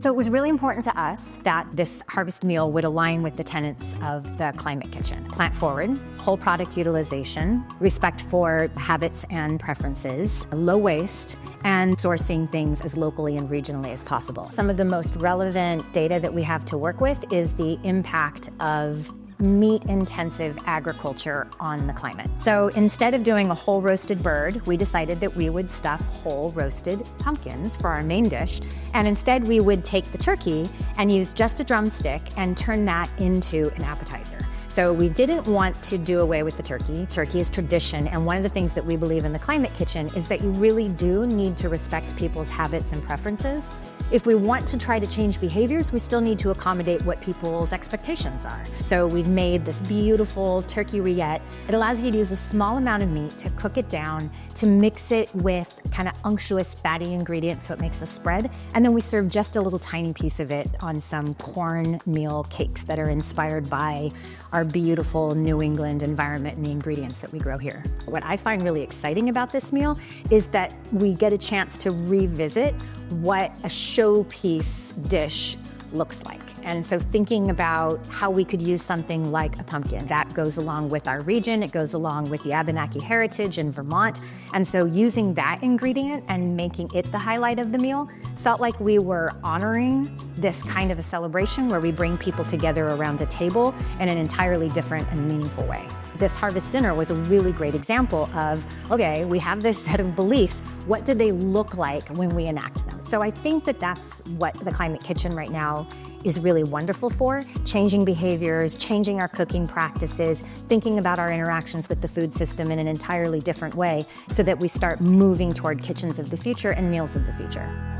So it was really important to us that this harvest meal would align with the tenets of the Climate Kitchen. Plant forward, whole product utilization, respect for habits and preferences, low waste, and sourcing things as locally and regionally as possible. Some of the most relevant data that we have to work with is the impact of meat-intensive agriculture on the climate. So instead of doing a whole roasted bird, we decided that we would stuff whole roasted pumpkins for our main dish, and instead we would take the turkey and use just a drumstick and turn that into an appetizer. So we didn't want to do away with the turkey. Turkey is tradition, and one of the things that we believe in the Climate Kitchen is that you really do need to respect people's habits and preferences. If we want to try to change behaviors, we still need to accommodate what people's expectations are. So we've made this beautiful turkey rillette. It allows you to use a small amount of meat to cook it down, to mix it with kind of unctuous fatty ingredients so it makes a spread, and then we serve just a little tiny piece of it on some cornmeal cakes that are inspired by our beautiful New England environment and the ingredients that we grow here. What I find really exciting about this meal is that we get a chance to revisit what a showpiece dish looks like. And so thinking about how we could use something like a pumpkin, that goes along with our region, it goes along with the Abenaki heritage in Vermont. And so using that ingredient and making it the highlight of the meal felt like we were honoring this kind of a celebration where we bring people together around a table in an entirely different and meaningful way. This harvest dinner was a really great example of, okay, we have this set of beliefs, what do they look like when we enact them? So I think that that's what the Climate Kitchen right now is really wonderful for, changing behaviors, changing our cooking practices, thinking about our interactions with the food system in an entirely different way so that we start moving toward kitchens of the future and meals of the future.